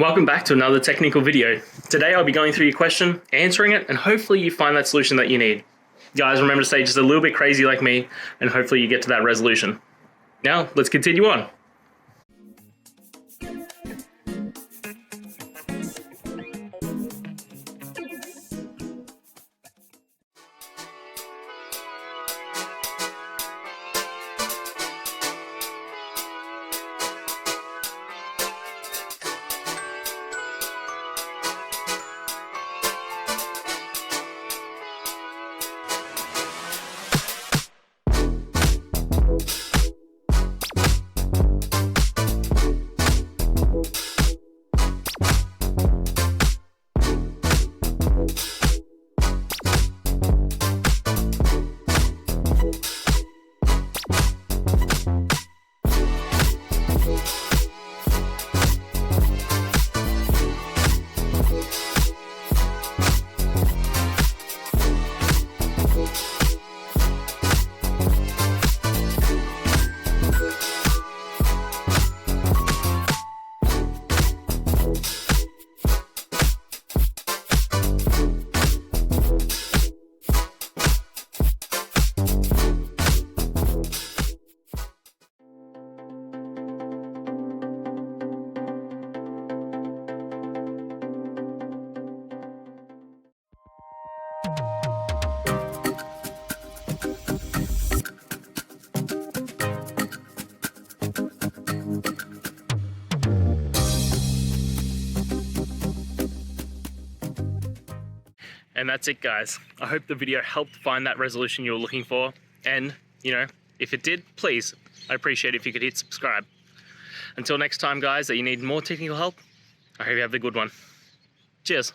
Welcome back to another technical video. Today I'll be going through your question, answering it, and hopefully you find that solution that you need. Guys, remember to stay just a little bit crazy like me, and hopefully you get to that resolution. Now, let's continue on. And that's it, guys. I hope the video helped find that resolution you were looking for. And, if it did, please, I'd appreciate it if you could hit subscribe. Until next time, guys, that you need more technical help, I hope you have a good one. Cheers.